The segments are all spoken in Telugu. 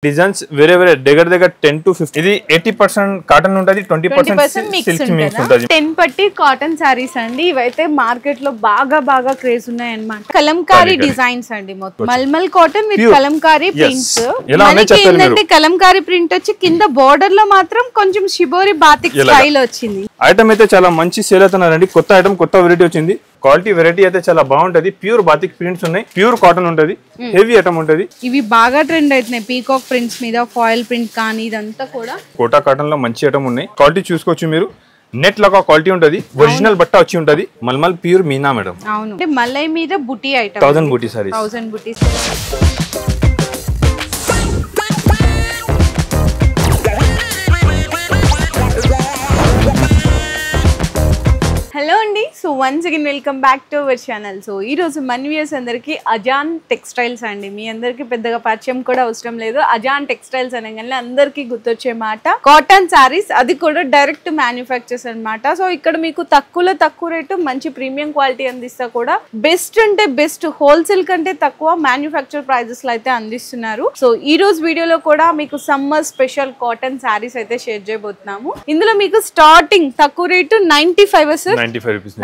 డిజైన్స్ వేరే వేరే దగ్గర 10 to 50 ఇది 80% కాటన్ ఉంటది 20% సిల్క్ మిక్స్ ఉంటది 10 పట్టి కాటన్ సారీస్ అండి ఇవైతే మార్కెట్ లో బాగా క్రేజ్ ఉన్నాయి అన్నమాట కలంకారీ డిజైన్స్ అండి మొత్తం mulmul cotton with Kalamkari prints మనకి ఏంటంటే కలంకారీ ప్రింట్ వచ్చి కింద బోర్డర్ లో మాత్రం కొంచెం షిబోరి బాతిక్ స్టైల్ వచ్చింది ఐటమ్ అయితే చాలా మంచి సేల్ అవుతున్నారండి కొత్త ఐటమ్ కొత్త వెరైటీ వచ్చింది క్వాలిటీ వెరైటీ అయితే చాలా బాగుంటది ప్యూర్ బాతిక్ ప్రింట్స్ ఉన్నాయి ప్యూర్ కాటన్ ఉంటది హెవీ ఐటమ్ ఉంటది ఇవి బాగా ట్రెండ్ అవుతున్నాయి పీకాక్ ప్రింట్స్ మీద ఫాయిల్ ప్రింట్ కానీ ఇదంతా కూడా కోటా కాటన్ లో మంచి ఐటమ్ ఉన్నాయి క్వాలిటీ చూసుకోవచ్చు మీరు నెట్ లాగా క్వాలిటీ ఉంటది ఒరిజినల్ బట్ట వచ్చి ఉంటది మల్మల్ ప్యూర్ మీనా మేడం అవును అంటే మల్లై మీద బుటీ ఐటమ్ 1000 బూటీ సారీస్ 1000 బూటీ హలో అండి so once again welcome back to our channel so ఈ రోజు మన వ్యూయర్స్ అందరికి అజాన్ టెక్స్టైల్స్ అండి మీ అందరికి పెద్దగా పరిచయం కూడా అవసరం లేదు అజాన్ టెక్స్టైల్స్ అనగానే అందరికీ గుర్తొచ్చే మాట కాటన్ సారీస్ అది కూడా డైరెక్ట్ మ్యానుఫ్యాక్చర్స్ అన్నమాట సో ఇక్కడ మీకు తక్కువ రేటు మంచి ప్రీమియం క్వాలిటీ అందిస్తా కూడా బెస్ట్ అంటే బెస్ట్ హోల్సేల్ కంటే తక్కువ మ్యానుఫ్యాక్చర్ ప్రైజెస్ లో అయితే అందిస్తున్నారు సో ఈ రోజు వీడియోలో కూడా మీకు సమ్మర్ స్పెషల్ కాటన్ సారీస్ అయితే షేర్ చేయబోతున్నాము ఇందులో మీకు స్టార్టింగ్ తక్కువ రేటు 95 సార్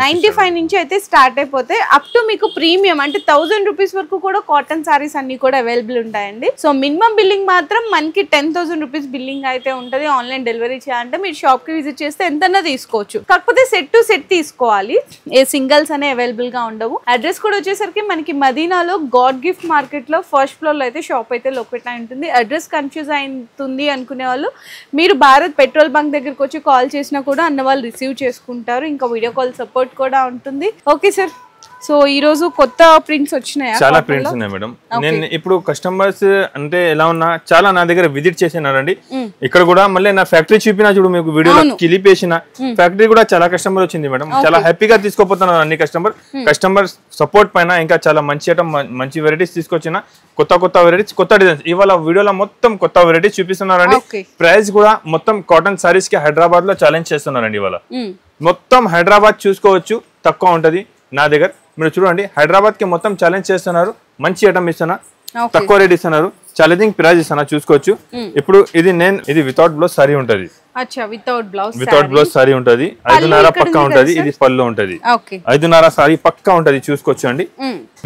95 నుంచి అయితే స్టార్ట్ అయిపోతే అప్ టు మీకు ప్రీమియం అంటే 1000 రూపీస్ వరకు కూడా కాటన్ సారీస్ అన్ని కూడా అవైలబుల్ ఉంటాయండి సో మినిమం బిల్లింగ్ మాత్రం మనకి 10,000 రూపీస్ బిల్లింగ్ అయితే ఉంటది ఆన్లైన్ డెలివరీ చేయాలంటే మీరు షాప్ కి విజిట్ చేస్తే ఎంతన్నా తీసుకోవచ్చు కాకపోతే సెట్ టు సెట్ తీసుకోవాలి ఏ సింగిల్స్ అనే అవైలబుల్ గా ఉండవు అడ్రస్ కూడా వచ్చేసరికి మనకి మదీనాలో గాడ్ గిఫ్ట్ మార్కెట్ లో ఫస్ట్ ఫ్లోర్ లో అయితే షాప్ అయితే లొకేట్ అయి ఉంటుంది అడ్రస్ కన్ఫ్యూజ్ అవుతుంది అనుకునే వాళ్ళు మీరు భారత్ పెట్రోల్ బంక్ దగ్గరకు వచ్చి కాల్ చేసినా కూడా అన్న వాళ్ళు రిసీవ్ చేసుకుంటారు ఇంకా వీడియో కాల్ సపోర్ట్ కూడా ఉంటుంది ఓకే సార్ సో ఈ రోజు కొత్త ప్రింట్స్ వచ్చినాయా చాలా ప్రింట్స్ ఉన్నాయి మేడం నేను ఇప్పుడు కస్టమర్స్ అంటే ఎలా ఉన్నా చాలా నా దగ్గర విజిట్ చేసినారండి ఇక్కడ కూడా మళ్ళీ నా ఫ్యాక్టరీ చూపినా చూడు మీకు వీడియోలో క్లిప్ వేసిన ఫ్యాక్టరీ కూడా చాలా కస్టమర్ వచ్చింది మేడం చాలా హ్యాపీగా తీసుకోపోతున్నారు అన్ని కస్టమర్ సపోర్ట్ పైన ఇంకా చాలా మంచి ఐటమ్ మంచి వెరైటీస్ తీసుకొచ్చిన కొత్త వెరైటీస్ కొత్త డిజైన్స్ ఇవాళ వీడియోలో మొత్తం కొత్త వెరైటీస్ చూపిస్తున్నారండి ప్రైస్ కూడా మొత్తం కాటన్ సారీస్ కి హైదరాబాద్ లో ఛాలెంజ్ చేస్తున్నారండి ఇవాళ మొత్తం హైదరాబాద్ చూసుకోవచ్చు తక్కువ ఉంటది నా దగ్గర మీరు చూడండి హైదరాబాద్ కి మొత్తం ఛాలెంజ్ చేస్తున్నారు మంచి ఐటమ్ ఇస్తున్నా తక్కువ రేట్ ఇస్తున్నారు ఛాలెంజింగ్ ప్రైస్ ఇస్తున్నా చూసుకోవచ్చు ఇప్పుడు ఇది వితౌట్ బ్లౌజ్ సారీ ఉంటది వితౌట్ బ్లౌజ్ సారీ ఉంటది 5.5 పక్కా ఉంటది ఇది పళ్ళు ఉంటది 5.5 సారీ పక్కా ఉంటది చూసుకోవచ్చు అండి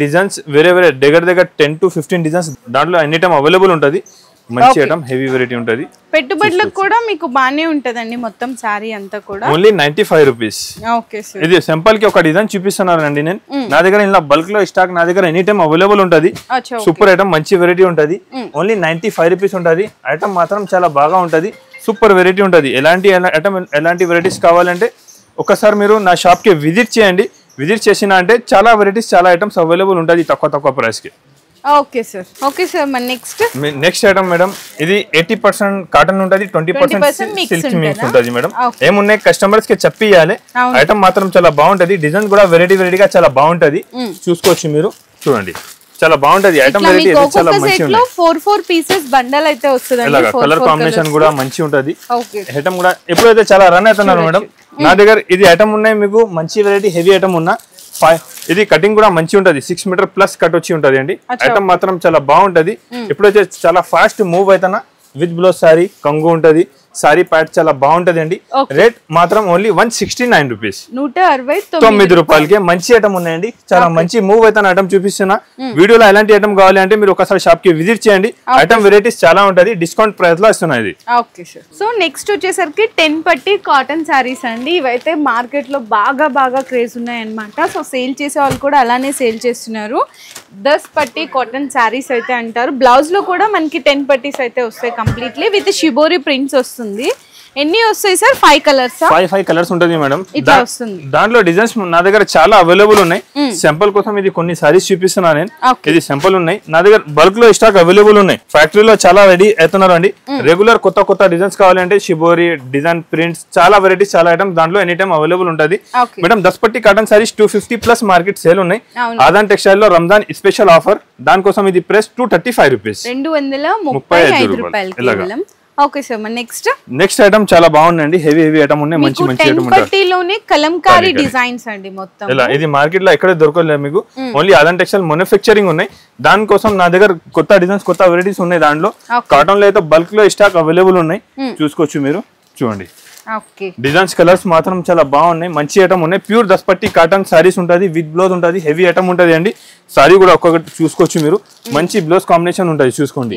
డిజైన్స్ వేరే వేరే దగ్గర 10 to 15 డిజైన్స్ దాంట్లో ఎనీ టైం అవైలబుల్ ఉంటది మంచి ఐటమ్ హెవీ వెరైటీ ఉంటది పెట్టుబడులకు కూడా మీకు బానే ఉంటదండి మొత్తం సారీ అంతా కూడా ఓన్లీ 95 రూపీస్ ఓకే సార్ ఇది సింపుల్ కి ఒక డిజైన్ చూపిస్తున్నానండి నేను నా దగ్గర ఇలా బల్క్ లో స్టాక్ నా దగ్గర ఎనీ టైం అవైలబుల్ ఉంటది సూపర్ ఐటమ్ మంచి వెరైటీ ఉంటది ఓన్లీ 95 రూపీస్ ఉంటది ఐటమ్ మాత్రం చాలా బాగా ఉంటది సూపర్ వెరైటీ ఉంటది ఎలాంటి వెరైటీస్ కావాలంటే ఒకసారి మీరు నా షాప్ కి విజిట్ చేయండి విజిట్ చేసినా అంటే చాలా వెరైటీస్ చాలా ఐటమ్స్ అవైలబుల్ ఉంటది తక్కువ ప్రైస్ కి ఓకే సార్ మన నెక్స్ట్ ఐటమ్ మేడం ఇది 80% కాటన్ ఉంటది 20% సిల్క్ మిక్స్ ఉంటది మేడం ఏమున్నాయి కస్టమర్స్ కి చెప్పియాలి ఐటమ్ మాత్రం చాలా బాగుంటది డిజైన్ కూడా వెరైటీగా చాలా బాగుంటది చూసుకోవచ్చు మీరు చూడండి చాలా బాగుంటది ఐటమ్ వెరైటీ చాలా మంచి ఉంది 4 పీసెస్ బండల్ అయితే వస్తదండి కలర్ కాంబినేషన్ కూడా మంచి ఉంటది ఐటమ్ కూడా ఎప్పుడైతే చాలా రన్ అవుతున్నారు మేడం నా దగ్గర ఇది ఐటమ్ ఉన్నాయి మీకు మంచి వెరైటీ హెవీ ఐటమ్ ఉన్నా ఇది కటింగ్ కూడా మంచి ఉంటది 6 మీటర్ ప్లస్ కట్ వచ్చి ఉంటది అండి ఐటమ్ మాత్రం చాలా బాగుంటది ఎప్పుడైతే చాలా ఫాస్ట్ మూవ్ అవుతానా విత్ బ్లౌజ్ సారీ కంగు ఉంటది సారీ ప్యాట్ చాలా బాగుంటది అండి రేట్ మాత్రం ఓన్లీ 169 రూపీస్ 169 రూపాయలకి మంచి ఐటమ్ ఉన్నాయండి చాలా మంచి మూవ్ అయితే ఐటమ్ చూపిస్తున్నా వీడియోలో ఎలాంటి ఐటమ్ కావాలి అంటే మీరు ఒకసారి షాప్ కి విజిట్ చేయండి ఐటమ్ వెరైటీస్ చాలా ఉంటది డిస్కౌంట్ ప్రైస్ లో ఇస్తున్నాయి సో నెక్స్ట్ వచ్చేసరికి 10 పట్టి కాటన్ సారీస్ అండి ఇవైతే మార్కెట్ లో బాగా క్రేజ్ ఉన్నాయి అన్నమాట సో సేల్ చేసే వాళ్ళు కూడా అలానే సేల్ చేస్తున్నారు 10 పట్టి కాటన్ సారీస్ అయితే అంటారు బ్లౌజ్ లో కూడా మనకి 10 పట్టీస్ అయితే వస్తాయి కంప్లీట్లీ విత్ షిబోరి ప్రింట్స్ వస్తుంది ఎన్ని వస్తాయి సార్ 5 కలర్స్ 5 కలర్స్ ఉంటది మేడం దాంట్లో డిజైన్స్ నా దగ్గర చాలా అవైలబుల్ ఉన్నాయి సింపుల్ కోసం ఇది కొన్ని సారీస్ చూపిస్తున్నా నేను ఇది సింపుల్ ఉన్నాయి నా దగ్గర బల్క్ లో స్టాక్ అవైలబుల్ ఉన్నాయి ఫ్యాక్టరీలో చాలా రెడీ అవుతున్నారు అండి రెగ్యులర్ కొత్త డిజైన్స్ కావాలంటే షిబోరి డిజైన్ ప్రింట్స్ చాలా వెరైటీస్ చాలా ఐటమ్స్ దాంట్లో ఎనీ టైం అవైలబుల్ ఉంటది మేడం 10 పట్టి cotton saris 250 plus market sale ఉన్నాయి ఆదాన్ టెక్స్టైల్ లో రంజాన్ స్పెషల్ ఆఫర్ దానికోసం ఇది ప్రైస్ 235 రూపీస్ 235 రూపాయలు ఓకే సార్ మరి నెక్స్ట్ ఐటమ్ చాలా బాగుందండి, హెవీ ఐటమ్ ఉన్నాయి, మంచి ఐటమ్ ఉంటాయి. లోనే కలంకారీ డిజైన్స్ అండి మొత్తం. ఇలా ఇది మార్కెట్ లో ఎక్కడ దొరకలేదు మీకు, ఓన్లీ అజంతా టెక్స్టైల్ మ్యానుఫ్యాక్చరింగ్ ఉన్నాయి. దానికోసం నా దగ్గర కొత్త డిజైన్స్ కొత్త వెరైటీస్ ఉన్నాయి. దాంట్లో కాటన్ లో అయితే బల్క్ లో స్టాక్ అవైలబుల్ ఉన్నాయి, చూసుకోవచ్చు మీరు. చూడండి డిజైన్స్ కలర్స్ మాత్రం చాలా బాగున్నాయి, మంచి ఐటమ్ ఉన్నాయి. ప్యూర్ దస్పట్టి కాటన్ సారీస్ ఉంటుంది, విత్ బ్లౌజ్ ఉంటుంది, హెవీ ఐటమ్ ఉంటుంది అండి. సారీ కూడా ఒక్కొక్కటి చూసుకోవచ్చు మీరు, మంచి బ్లౌజ్ కాంబినేషన్ ఉంటుంది, చూసుకోండి.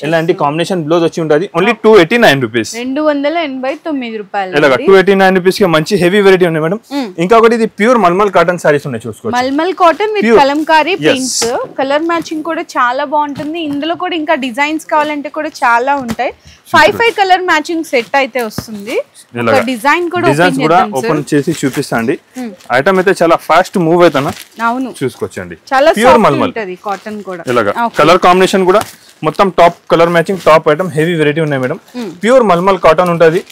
ఇలాంటి కాంబినేషన్ బ్లౌజ్ వచ్చి ఉంటుంది. ఓన్లీ 289 రూపీస్, 289 రూపాయలు. ఇలాగా 289 రూపీస్ కి మంచి హెవీ వెరైటీ ఉన్నాయి మేడం. ఇంకొకటి ఇది ప్యూర్ మల్మల్ కాటన్ సారీస్ ఉన్నాయి, చూసుకోవచ్చు. Mulmul cotton with Kalamkari prints, colour matching కూడా చాలా బాగుంటుంది. ఇందులో కూడా ఇంకా డిజైన్స్ కావాలంటే కూడా చాలా ఉంటాయి. 5 కలర్ మ్యాచింగ్ సెట్ అయితే వస్తుంది. డిజైన్ కూడా ఓపెన్ చేసి చూపిస్తాండి. ఐటమ్ అయితే చాలా ఫాస్ట్ మూవ్ అవుతానా, అవును చూసుకోవచ్చండి. ప్యూర్ మల్మల్ కాటన్ కూడా ఇలాగా కలర్ కాంబినేషన్ కూడా మొత్తం top colour matching top item heavy variety ఉన్నాయి మేడం. ప్యూర్ మల్మల్ కాటన్ ఉంటుంది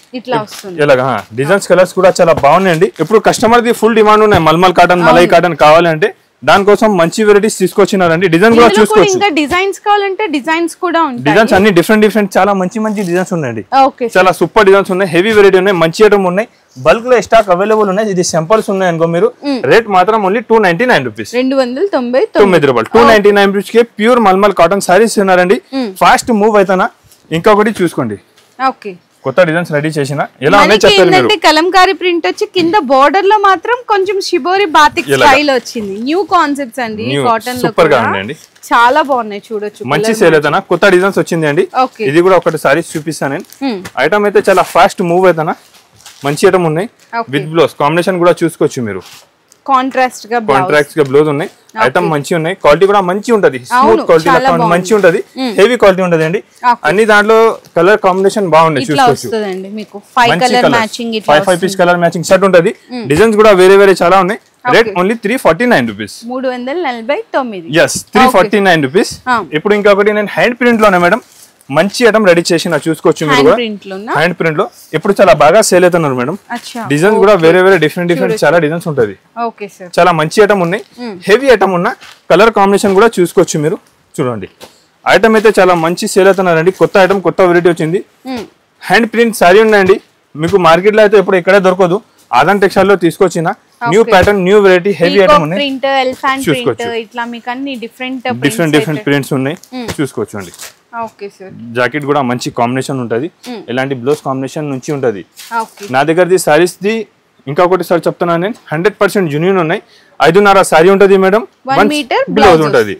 ఇలాగా. డిజైన్స్ కలర్స్ కూడా చాలా బాగున్నాయండి. ఇప్పుడు కస్టమర్ ది ఫుల్ డిమాండ్ ఉన్నాయి, మల్మల్ కాటన్ మలై కాటన్ కావాలంటే. దానికోసం మంచి వెరైటీస్ తీసుకొచ్చినారండి. డిజైన్ కూడా చూసుకోవచ్చు. ఇంకా డిజైన్స్ కావాలంటే డిజైన్స్ కూడా ఉంటాయి. డిజైన్స్ అన్ని డిఫరెంట్ చాలా మంచి డిజైన్స్ ఉన్నాయండి. చాలా సూపర్ డిజైన్స్ ఉన్నాయి, హెవీ వెరైటీ ఉన్నాయి, మంచి ఐటమ్ ఉన్నాయి. బల్క్ లో స్టాక్ అవైలబుల్ ఉన్నాయి. ఇది సింపుల్స్ ఉన్నాయి అనుకో మీరు. రేట్ మాత్రం ఓన్లీ 299 రూపీస్, 299 రూపాయలు. 299 రూపీస్ కి ప్యూర్ మల్మల్ కాటన్ సారీస్ ఉన్నారండి. ఫాస్ట్ మూవ్ అవుతానా. ఇంకొకటి చూసుకోండి, కొత్త డిజైన్స్ రెడీ చేసిన ఎలా ఉన్నాయి చెప్తారు మీరు. కలంకారీ ప్రింట్ వచ్చి కింద బోర్డర్ లో మాత్రం కొంచెం షిబోరి బాతిక్ స్టైల్ వచ్చింది. న్యూ కాన్సెప్ట్స్ అండి, కాటన్ లో సూపర్ గా ఉందండి, చాలా బాగున్నాయి, చూడొచ్చు. మంచి సేల్ అవుతానా. కొత్త డిజైన్స్ వచ్చింది అండి. ఇది కూడా ఒకటి సారీస్ చూపిస్తాను నేను. ఐటమ్ అయితే చాలా ఫాస్ట్ మూవ్ అవుతానా, మంచి ఐటమ్ ఉన్నాయి. విత్ బ్లౌజ్ కాంబినేషన్ కూడా చూసుకోవచ్చు మీరు. కాంట్రాస్ట్ గా బ్లౌజ్ ఉన్నాయి. ఐటమ్ మంచి ఉన్నాయి, క్వాలిటీ కూడా మంచి ఉంటది, స్మూత్ క్వాలిటీ మంచి ఉంటది, హెవీ క్వాలిటీ ఉంటది అండి. అన్ని దాంట్లో కలర్ కాంబినేషన్ బాగున్నాయి, చూసుకోవచ్చు. 5 పీస్ కలర్ మ్యాచింగ్ సెట్ ఉంటది. డిజైన్స్ కూడా వేరే చాలా ఉన్నాయి. Rate only 349 rupees, 349. yes 349 rupees. ఇప్పుడు ఇంకొకటి నేను హ్యాండ్ ప్రింట్ లోనే మేడం మంచి ఐటమ్ రెడీ చేసిన, చూసుకోవచ్చు మీరు కూడా. హ్యాండ్ ప్రింట్ లో ఇప్పుడు చాలా బాగా సేల్ అవుతున్నారు మేడం. డిజైన్స్ కూడా వేరే డిఫరెంట్ చాలా డిజైన్స్ ఉంటది. చాలా మంచి ఐటమ్ ఉన్నాయి, హెవీ ఐటమ్ ఉన్న కలర్ కాంబినేషన్ కూడా చూసుకోవచ్చు మీరు. చూడండి ఐటమ్ అయితే చాలా మంచి సేల్ అవుతున్నారండి. కొత్త ఐటమ్ కొత్త వెరైటీ వచ్చింది. హ్యాండ్ ప్రింట్ సారీ ఉన్నాయండి, మీకు మార్కెట్ లో అయితే ఇప్పుడు ఎక్కడే దొరకదు. అజంతా టెక్స్టైల్ లో తీసుకొచ్చిన new pattern new variety heavy item ఉన్నాయి, చూసుకోవచ్చు. డిఫరెంట్ ప్రింట్స్ ఉన్నాయి, చూసుకోవచ్చు అండి. జాకెట్ కూడా మంచి కాంబినేషన్ ఉంటది, ఇలాంటి బ్లౌజ్ కాంబినేషన్ నుంచి ఉంటది. నా దగ్గరది సారీస్ ది ఇంకొకటి సార్ చెప్తున్నాను నేను, 100% జెన్యూన్ ఉన్నాయి. 5.5 సారీ ఉంటది మేడం, 1 మీటర్ బ్లౌజ్ ఉంటది.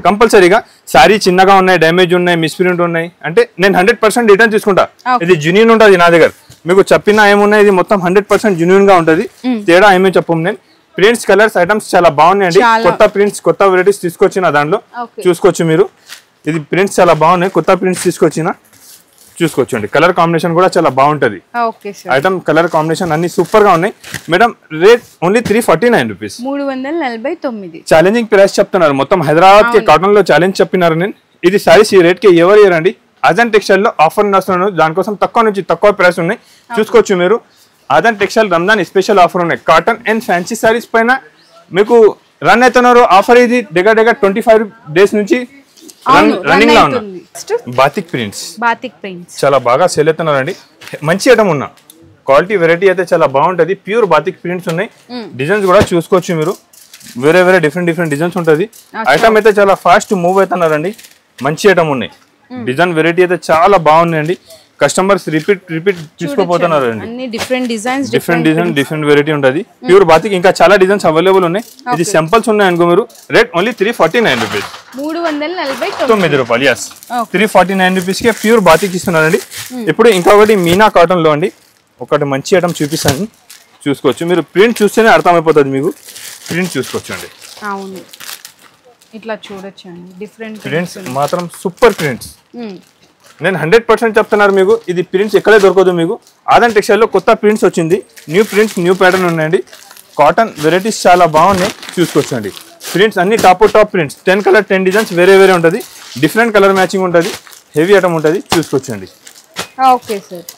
కంపల్సరీగా సారీ చిన్నగా ఉన్నాయి, డ్యామేజ్ ఉన్నాయి, మిస్ప్రింట్ ఉన్నాయి అంటే నేను 100% రిటర్న్ తీసుకుంటా. ఇది జెన్యూన్ ఉంటది నా దగ్గర. మీకు చెప్పిన ఏమున్నాయి, ఇది మొత్తం 100% జెన్యూన్ గా ఉంటది. తేడా ఏమీ చెప్పము నేను. ప్రింట్స్ కలర్స్ ఐటమ్స్ చాలా బాగున్నాయండి. కొత్త ప్రింట్స్ కొత్త వెరైటీస్ తీసుకొచ్చిన దాంట్లో చూసుకోవచ్చు మీరు. ఇది ప్రింట్స్ చాలా బాగున్నాయి, కొత్త ప్రింట్స్ తీసుకొచ్చిన, చూసుకోవచ్చు అండి. కలర్ కాంబినేషన్ కూడా చాలా బాగుంటది. ఐటమ్ కలర్ కాంబినేషన్ అన్ని సూపర్ గా ఉన్నాయి madam. Rate only 349 rupees, 349. Challenging price చెప్తున్నారు. మొత్తం హైదరాబాద్ కి కాటన్ లో ఛాలెంజ్ చెప్పినారు నేను. ఇది సారీస్ ఈ రేట్ కి ఎవరు ఇవ్వరండి. అజంతా టెక్స్టైల్ లో ఆఫర్ నడుస్తున్నాను, దానికోసం తక్కువ నుంచి తక్కువ ప్రైస్ ఉన్నాయి, చూసుకోవచ్చు మీరు. Ajanta textile Ramzan special offer ఉన్నాయి. కాటన్ అండ్ ఫ్యాన్సీ సారీస్ పైన మీకు రన్ అవుతున్నారు ఆఫర్. ఇది దగ్గర 25 డేస్ నుంచి రన్నింగ్ లో ఉన్నా. బాతిక్ ప్రింట్స్ చాలా బాగా సేల్ అవుతున్నారండి. మంచి ఐటమ్ ఉన్నా, క్వాలిటీ వెరైటీ అయితే చాలా బాగుంటది. ప్యూర్ బాతిక్ ప్రింట్స్ ఉన్నాయి. డిజైన్స్ కూడా చూసుకోవచ్చు మీరు, వేరే డిఫరెంట్ డిజైన్స్ ఉంటది. ఐటమ్ అయితే చాలా ఫాస్ట్ మూవ్ అవుతున్నారండి, మంచి ఐటమ్ ఉన్నాయి. డిజైన్ వెరైటీ అయితే చాలా బాగున్నాయండి. కస్టమర్స్ రిపీట్ తీసుకోపోతున్నారు అండి. డిఫరెంట్ డిఫరెంట్ వెరైటీ ఉంటది. ప్యూర్ బాతిక్ ఇంకా చాలా డిజైన్స్ అవైలబుల్ ఉన్నాయి. ఇది సింపుల్స్ ఉన్నాయి అనుకో మీరు. రేట్ ఓన్లీ 349 రూపీస్, 349 రూపాయలు. ఎస్ 349 రూపీస్ కి ప్యూర్ బాతిక్ ఇస్తున్నారండి. ఇప్పుడు ఇంకొకటి మీనా కాటన్ లో అండి ఒకటి మంచి ఐటమ్ చూపిస్తాను, చూసుకోవచ్చు మీరు. ప్రింట్ చూస్తేనే అర్థమైపోతుంది మీకు, ప్రింట్ చూసుకోవచ్చు అండి. ఇట్లా చూడొచ్చు అండి, డిఫరెంట్ ప్రింట్స్ మాత్రం సూపర్ ప్రింట్స్. నేను 100% చెప్తున్నారు మీకు. ఇది ప్రింట్స్ ఎక్కడే దొరకదు మీకు. అజంతా టెక్స్టైల్ లో కొత్త ప్రింట్స్ వచ్చింది, న్యూ ప్రింట్స్ న్యూ ప్యాటర్న్ ఉన్నాయండి. కాటన్ వెరైటీస్ చాలా బాగున్నాయి, చూసుకోవచ్చు అండి. ప్రింట్స్ అన్ని టాప్ ప్రింట్స్, 10 కలర్ 10 డిజైన్స్ వేరే ఉంటుంది. డిఫరెంట్ కలర్ మ్యాచింగ్ ఉంటుంది, హెవీ ఐటమ్ ఉంటుంది, చూసుకోవచ్చు అండి.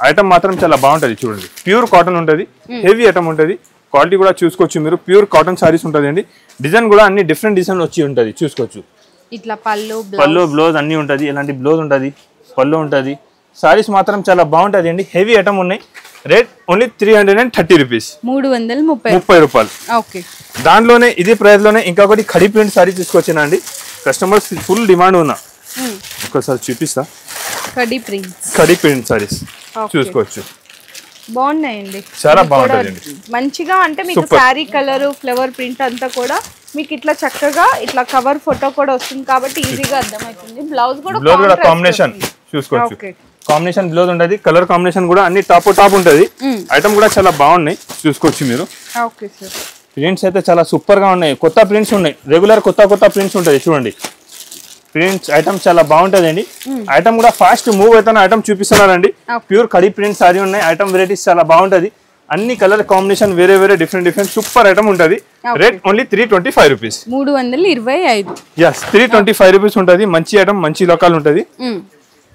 ఐటమ్ మాత్రం చాలా బాగుంటది, చూడండి. ప్యూర్ కాటన్ ఉంటుంది, హెవీ ఐటమ్ ఉంటుంది. క్వాలిటీ కూడా చూసుకోవచ్చు మీరు. ప్యూర్ కాటన్ సారీస్ ఉంటుంది అండి. డిజైన్ కూడా అన్ని డిఫరెంట్ డిజైన్ వచ్చి ఉంటుంది, చూసుకోవచ్చు. ఇట్లా పళ్ళు బ్లౌజ్ అన్ని ఉంటుంది. ఇలాంటి బ్లౌజ్ ఉంటుంది, పళ్ళు ఉంటుంది, సారీస్ మాత్రం చాలా బాగుంటుంది అండి, హెవీ ఐటమ్ ఉన్నాయి. రేట్ ఓన్లీ 330 రూపీస్, 330 రూపాయలు. ఓకే, దాంట్లోనే ఇది ప్రైస్ లోనే ఇంకొకటి ఖడీ ప్రింట్ సారీ తీసుకొచ్చినా అండి. కస్టమర్స్ ఫుల్ డిమాండ్ ఉన్నా, ఒకసారి చూపిస్తా. ఖడీ ప్రింట్ సారీస్ చూసుకోవచ్చు, బాగున్నాయండి, చాలా బాగుంటుంది మంచిగా. అంటే మీకు శారీ కలర్ ఫ్లవర్ ప్రింట్ అంతా కూడా మీకు ఇట్లా చక్కగా ఇట్లా కవర్ ఫోటో కూడా వస్తుంది కాబట్టి ఈజీగా అర్థమవుతుంది. బ్లౌజ్ కూడా కాంబినేషన్ చూసుకోవచ్చు, కాంబినేషన్ బ్లౌజ్ ఉంటుంది, కలర్ కాంబినేషన్ కూడా అన్ని టాప్ ఉంటుంది. ఐటమ్ కూడా చాలా బాగున్నాయి చూసుకోవచ్చు మీరు. ఓకే సార్, ప్రింట్స్ అయితే చాలా సూపర్ గా ఉన్నాయి, కొత్త ప్రింట్స్ ఉన్నాయి, రెగ్యులర్ కొత్త ప్రింట్స్ ఉంటాయి చూడండి. ప్రింట్స్ ఐటమ్ చాలా బాగుంటుంది అండి. ఐటమ్ కూడా ఫాస్ట్ మూవ్ అవుతున్న ఐటమ్ చూపిస్తున్నారండి. ప్యూర్ ఖడీ ప్రింట్ సారీ ఉన్నాయి, ఐటమ్ వెరైటీస్ చాలా బాగుంటది, అన్ని కలర్ కాంబినేషన్ వేరే డిఫరెంట్ సూపర్ ఐటమ్ ఉంటుంది. Rate only 325 rupees, 325. yes 325 rupees ఉంటుంది. మంచి ఐటమ్, మంచి లోకల్ ఉంటుంది.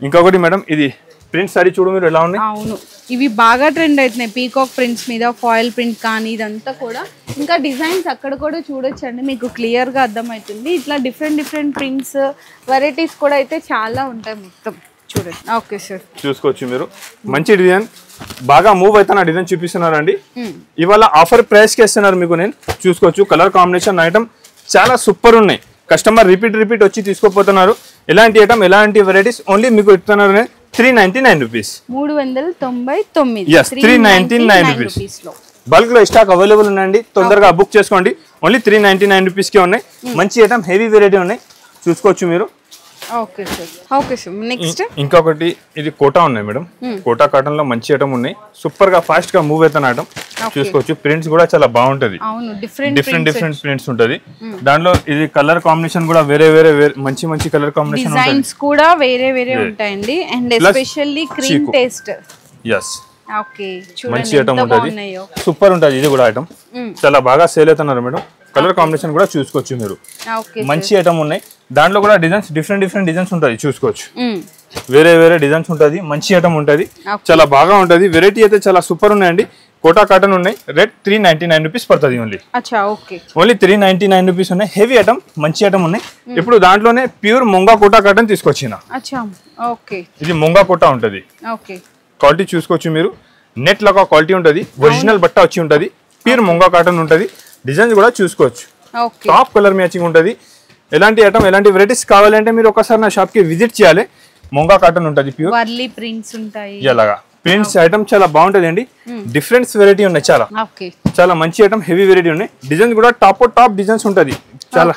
ఇంకొకటి మేడం, ఇది ప్రింట్ సారీ చూడు మీరు ఎలా ఉన్నాయి. అవును, ఇవి బాగా ట్రెండ్ అవుతున్నాయి, పీకాక్ ప్రింట్స్ మీద ఫాయిల్ ప్రింట్ కానీ ఇదంతా కూడా. ఇంకా డిజైన్స్ అక్కడ కూడా చూడొచ్చు అండి, మీకు క్లియర్ గా అర్థమవుతుంది. ఇట్లా డిఫరెంట్ ప్రింట్స్ వెరైటీస్ కూడా అయితే చాలా ఉంటాయి మొత్తం చూడండి. ఓకే సార్, చూసుకోవచ్చు మీరు. మంచి డిజైన్, బాగా మూవ్ అవుతున్న డిజైన్ చూపిస్తున్నారండి. ఇవాళ ఆఫర్ ప్రైస్ కి ఇస్తున్నారు మీకు, నేను చూసుకోవచ్చు. కలర్ కాంబినేషన్ ఐటమ్ చాలా సూపర్ ఉన్నాయి, కస్టమర్ రిపీట్ వచ్చి తీసుకోపోతున్నారు. ఎలాంటి ఐటమ్, ఎలాంటి వెరైటీస్ ఓన్లీ మీకు ఇస్తున్నారు 399 రూపీస్, 399. yes 399 rupees. బల్క్ లో స్టాక్ అవైలబుల్ ఉన్నాయండి, తొందరగా బుక్ చేసుకోండి. ఓన్లీ 399 రూపీస్ కి ఉన్నాయి. మంచి ఐటమ్, హెవీ వెరైటీ ఉన్నాయి చూసుకోవచ్చు మీరు. ఓకే సార్, నెక్స్ట్ ఇంకొకటి ఇది కోటా ఉన్నాయి మేడం, కోటా కాటన్ లో మంచి ఐటమ్ ఉన్నాయి, సూపర్ గా ఫాస్ట్ గా మూవ్ అవుతున్న ఐటమ్ చూసుకోవచ్చు. ప్రింట్స్ కూడా చాలా బాగుంటది, డిఫరెంట్ ప్రింట్స్ ఉంటది. దాంట్లో ఇది కలర్ కాంబినేషన్ కూడా వేరే మంచి కలర్ కాంబినేషన్ డిజైన్స్ కూడా వేరే ఉంటాయండి. And especially cream taste, yes okay, మంచి ఐటమ్ ఉంటది, సూపర్ ఉంటది. ఇది కూడా ఐటమ్ చాలా బాగా సేల్ అవుతున్నారు మేడం. కలర్ కాంబినేషన్ కూడా చూసుకోవచ్చు మీరు, మంచి ఐటమ్ ఉన్నాయి. దాంట్లో కూడా డిజైన్స్ డిఫరెంట్ డిజైన్స్ ఉంటాయి చూసుకోవచ్చు, వేరే డిజైన్స్ ఉంటుంది. మంచి ఐటమ్ ఉంటుంది, చాలా బాగా ఉంటుంది. వెరైటీ అయితే చాలా సూపర్ ఉన్నాయండి. కోటా కాటన్ ఉన్నాయి, రేట్ 399 రూపీస్ పడుతుంది ఓన్లీ 399 రూపీస్ ఉన్నాయి. హెవీ ఐటమ్, మంచి ఐటమ్ ఉన్నాయి. ఇప్పుడు దాంట్లోనే ప్యూర్ ముంగా కోటా కాటన్ తీసుకొచ్చిన, ఇది ముంగా కోటా ఉంటుంది. క్వాలిటీ చూసుకోవచ్చు మీరు, నెట్ లాగా క్వాలిటీ ఉంటుంది, ఒరిజినల్ బట్ట వచ్చి ఉంటుంది, ప్యూర్ ముంగా కాటన్ ఉంటుంది. డిజైన్స్ కూడా చూసుకోవచ్చు, టాప్ కలర్ మ్యాచింగ్ ఉంటుంది. ఎలాంటి ఐటమ్, ఎలాంటి వెరైటీస్ కావాలంటే మీరు ఒకసారి నా షాప్ కి విజిట్ చేయాలి. ముంగా కాటన్ ఉంటుంది, ప్యూర్ ప్రింట్స్ ఉంటాయి, ఇలాగా ప్రింట్స్ ఐటమ్ చాలా బాగుంటది అండి. డిఫరెంట్ వెరైటీ ఉన్నాయి, చాలా మంచి ఐటమ్, హెవీ వెరైటీ ఉన్నాయి. డిజైన్స్ కూడా టాప్ డిజైన్స్ ఉంటుంది, చాలా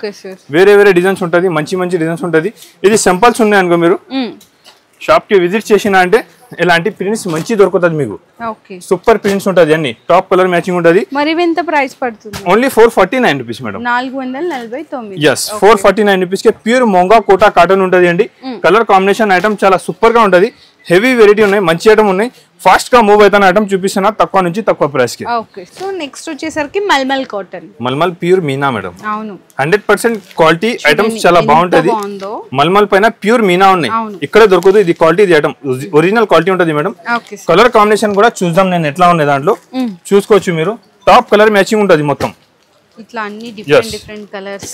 వేరే డిజైన్స్ ఉంటుంది, మంచి డిజైన్స్ ఉంటుంది. ఇది సింపుల్స్ ఉన్నాయి అనుకో, మీరు షాప్ కి విజిట్ చేసినా అంటే ఇలాంటి ప్రింట్స్ మంచి దొరుకుతుంది మీకు. సూపర్ ప్రింట్స్ ఉంటుంది, అన్ని టాప్ కలర్ మ్యాచింగ్ ఉంటుంది. మరి ఎంత ప్రైస్ పడుతుంది? Only 449 rupees madam, 449. yes 449 rupees కి ప్యూర్ మొంగా కోటా కాటన్ ఉంటుంది అండి. కలర్ కాంబినేషన్ ఐటమ్ చాలా సూపర్ గా ఉంటుంది, హెవీ వెరైటీ ఉన్నాయి, మంచి ఐటమ్ ఉన్నాయి. ఫాస్ట్ గా మూవ్ అవుతున్న ఐటమ్ చూపిస్తున్నా, తక్కువ నుంచి తక్కువ ప్రైస్ కి. సో నెక్స్ట్ వచ్చేసరికి mulmul cotton, mulmul pure meena madam. అవును, 100% క్వాలిటీ ఐటమ్స్ చాలా బాగుంటది. మల్మల్ పైన ప్యూర్ మీనా ఉన్నాయి, ఇక్కడ దొరకదు. ఇది క్వాలిటీ, ఇది ఐటమ్ ఒరిజినల్ క్వాలిటీ ఉంటుంది మేడం. కలర్ కాంబినేషన్ కూడా చూద్దాం నేను ఎట్లా ఉన్నాయి దాంట్లో చూసుకోవచ్చు మీరు. టాప్ కలర్ మ్యాచింగ్ ఉంటుంది మొత్తం, ఇట్లా అన్ని different colours.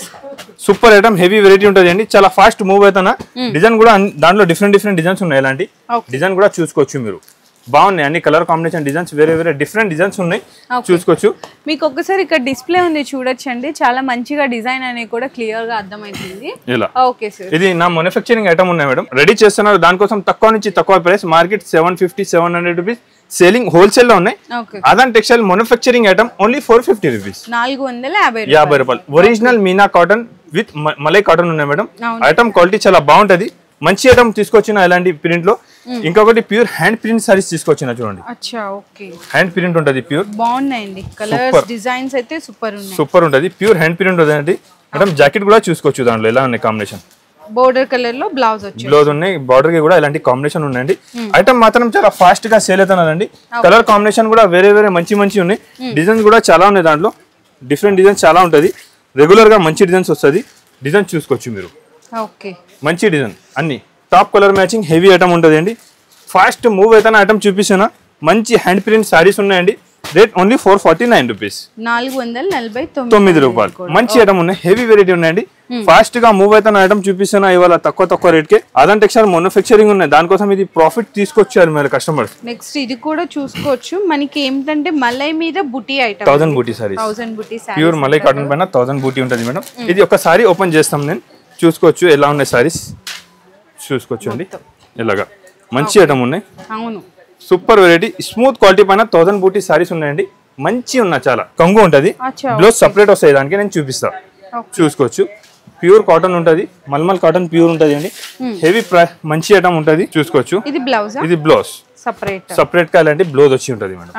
Super item, heavy variety ఉంటుంది అండి, చాలా ఫాస్ట్ మూవ్ అవుతున్నా. డిజైన్ కూడా దాంట్లో డిఫరెంట్ డిజైన్స్ ఉన్నాయి, ఇలాంటి డిజైన్ కూడా చూసుకోవచ్చు మీరు. బాగున్నాయి అన్ని కలర్ కాంబినేషన్ డిజైన్స్, వేరే డిఫరెంట్ డిజైన్స్ ఉన్నాయి చూసుకోవచ్చు. మీకు ఒక్కసారి ఇక్కడ డిస్ప్లే ఉంది చూడొచ్చండి, చాలా మంచిగా డిజైన్ అనేది కూడా క్లియర్ గా అర్థమవుతుంది. ఇది నా మ్యానుఫ్యాక్చరింగ్ ఐటమ్ ఉన్నాయి మేడం, రెడీ చేస్తున్నారు. దానికోసం తక్కువ నుంచి తక్కువ price, market 750-700 rupees selling, wholesale లో ఉన్నాయి. అదాన్ textile manufacturing item only 450 rupees, 450 రూపాయలు. Original Meena cotton with malai cotton ఉన్నాయి మేడం. ఐటమ్ క్వాలిటీ చాలా బాగుంటది, మంచి ఐటమ్ తీసుకొచ్చిన ఇలాంటి ప్రింట్ లో. ఇంకొకటి ప్యూర్ హ్యాండ్ ప్రింట్ సారీస్ తీసుకొచ్చిన చూడండి, హ్యాండ్ ప్రింట్ ఉంటది, ప్యూర్ బాగున్నాయండి. కలర్స్ డిజైన్స్ అయితే సూపర్ ఉంటది, ప్యూర్ హ్యాండ్ ప్రింట్ ఉంటది మేడం. జాకెట్ కూడా చూసుకోవచ్చు, దాంట్లో ఎలా ఉన్నాయి కాంబినేషన్. బోర్డర్ కలర్ లో బ్లౌజ్ ఉన్నాయి, బార్డర్ కి కూడా ఇలాంటి కాంబినేషన్ ఉన్నాయండి. ఐటమ్ మాత్రం చాలా ఫాస్ట్ గా సేల్ అవుతున్నారండి. కలర్ కాంబినేషన్ కూడా వేరే మంచి ఉన్నాయి. డిజైన్స్ కూడా చాలా ఉన్నాయి, దాంట్లో డిఫరెంట్ డిజైన్స్ చాలా ఉంటది. రెగ్యులర్ గా మంచి డిజైన్స్ వస్తుంది, డిజైన్ చూసుకోవచ్చు మీరు. మంచి డిజైన్ అన్ని top colour matching, heavy item ఉంటుంది అండి. ఫాస్ట్ మూవ్ అవుతున్న ఐటమ్ చూపిస్తున్నా. మంచి హ్యాండ్ ప్రింట్ సారీస్ ఉన్నాయండి, రేట్ ఓన్లీ 449 రూపీస్, 449 రూపాయలు. మంచి ఐటమ్ ఉన్నాయి, హెవీ వెరైటీ ఉన్నాయండి. ఫాస్ట్ గా మూవ్ అవుతున్న ఐటమ్ చూపిస్తున్నా ఇవాళ తక్కువ రేట్ కే. అదంటే టెక్స్టైల్ మ్యానుఫ్యాక్చరింగ్ ఉన్నాయి, దానికోసం ఇది ప్రాఫిట్ తీసుకొచ్చారు మీరు కస్టమర్స్. నెక్స్ట్ ఇది కూడా చూసుకోవచ్చు, మనకి ఏంటంటే మలై మీద బుటీ ఐటమ్ 1000 బూటీ సారీస్, 1000 బుటీ ప్యూర్ మలై కాటన్ పైన 1000 బూటీ ఉంటుంది మేడం. ఇది ఒకసారి ఓపెన్ చేస్తాం, నేను చూసుకోవచ్చు ఎలా ఉన్నాయి సారీస్, చూసుకోవచ్చు అండి. ఇలాగా మంచి ఐటమ్ ఉన్నాయి, అవును సూపర్ వెరైటీ, స్మూత్ క్వాలిటీ పైన 1000 బూటీ సారీస్ ఉన్నాయండి. మంచి ఉన్నా, చాలా కంగు ఉంటది, బ్లౌజ్ సపరేట్ వస్తాయి, దానికి నేను చూపిస్తా. చూసుకోవచ్చు, ప్యూర్ కాటన్ ఉంటది, మల్మల్ కాటన్ ప్యూర్ ఉంటది అండి. హెవీ మంచి ఐటమ్ ఉంటది, చూసుకోవచ్చు. ఇది బ్లౌజ్ సపరేట్ గా ఇలాంటి బ్లౌజ్ వచ్చి ఉంటది మేడం.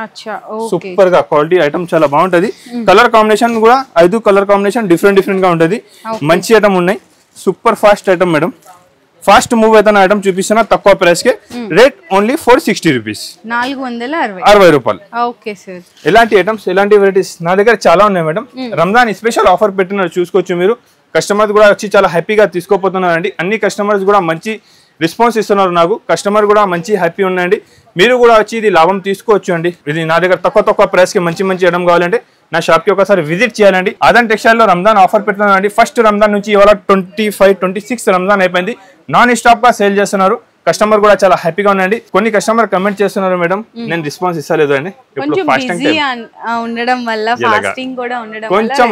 సూపర్ గా క్వాలిటీ ఐటమ్ చాలా బాగుంటది. కలర్ కాంబినేషన్ కూడా 5 కలర్ కాంబినేషన్ డిఫరెంట్ గా ఉంటది. మంచి ఐటమ్ ఉన్నాయి, super fast item madam. Fast move అవుతున్న ఐటమ్ చూపిస్తున్నా తక్కువ ప్రైస్ కి. రేట్ ఓన్లీ 460 రూపీస్, 460 రూపాయలు. ఎలాంటి ఐటమ్స్, ఎలాంటి వెరైటీస్ నా దగ్గర చాలా ఉన్నాయి మేడం. రంజాన్ స్పెషల్ ఆఫర్ పెట్టినారు, చూసుకోవచ్చు మీరు. కస్టమర్స్ కూడా వచ్చి చాలా హ్యాపీగా తీసుకోపోతున్నారు అండి. అన్ని కస్టమర్స్ కూడా మంచి రెస్పాన్స్ ఇస్తున్నారు నాకు, కస్టమర్ కూడా మంచి హ్యాపీ ఉన్నాయండి. మీరు కూడా వచ్చి ఇది లాభం తీసుకోవచ్చు అండి. ఇది నా దగ్గర తక్కువ ప్రైస్ కి మంచి ఐటమ్ కావాలంటే నా షాప్ కి ఒకసారి విజిట్ చేయాలండి. ఆదాన్ టెక్స్టైల్ లో రంజాన్ ఆఫర్ పెట్టినారండి. ఫస్ట్ రంజాన్ నుంచి ఇవాళ 25, 26 రంజాన్ అయిపోయింది. నాన్ స్టాప్ గా సేల్ చేస్తున్నారు. కస్టమర్ కూడా చాలా హ్యాపీగా ఉండండి. కొన్ని కస్టమర్ కమెంట్ చేస్తున్నారు మేడం, నేను రెస్పాన్స్ ఇస్తలేదు అండి. కొంచెం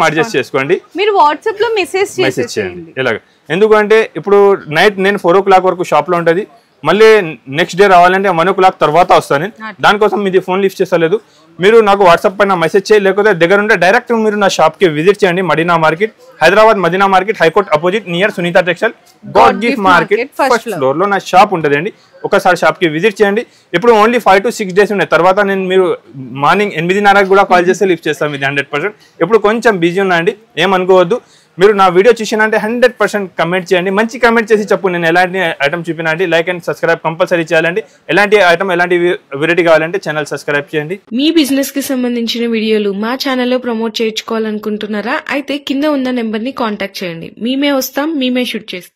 అడ్జస్ట్ చేసుకోండి, మీరు వాట్సాప్ లో మెసేజ్ చేయండి. ఇలాగ ఎందుకంటే ఇప్పుడు నైట్ నేను 4 o'clock వరకు షాప్ లో ఉంటది, మళ్ళీ నెక్స్ట్ డే రావాలంటే 1 o'clock తర్వాత వస్తాను. దానికోసం మీది ఫోన్ లిఫ్ట్ చేస్తలేదు. మీరు నాకు వాట్సాప్ పైన మెసేజ్ చేయి, లేకపోతే దగ్గర ఉంటే డైరెక్ట్ మీరు నా షాప్ కి విజిట్ చేయండి. Madina market, Hyderabad Madina market, high court opposite near Sunitha textile, God gift market first floor లో నా షాప్ ఉంటుంది అండి. ఒకసారి షాప్ కి విజిట్ చేయండి. ఇప్పుడు ఓన్లీ 5 to 6 days ఉన్నాయి. తర్వాత నేను మీరు మార్నింగ్ 8:30 కూడా కాల్ చేస్తే లిఫ్ట్ చేస్తాను, ఇది 100%. ఇప్పుడు కొంచెం బిజీ ఉన్నా అండి, ఏమనుకోవద్దు. మీరు నా వీడియో చూసినంటే 100% కమెంట్ చేయండి, మంచి కమెంట్ చేసి చెప్పు నేను ఎలాంటి ఐటమ్ చూపినా అండి. లైక్ అండ్ సబ్స్క్రైబ్ కంపల్సరీ చేయాలండి. ఎలాంటి ఐటమ్, ఎలాంటి వెరైటీ కావాలంటే ఛానల్ సబ్స్క్రైబ్ చేయండి. మీ బిజినెస్ కి సంబంధించిన వీడియోలు మా ఛానల్లో ప్రమోట్ చేయించుకోవాలనుకుంటున్నారా? అయితే కింద ఉన్న నెంబర్ ని కాంటాక్ట్ చేయండి, మేమే వస్తాం, మేమే షూట్ చేస్తాం.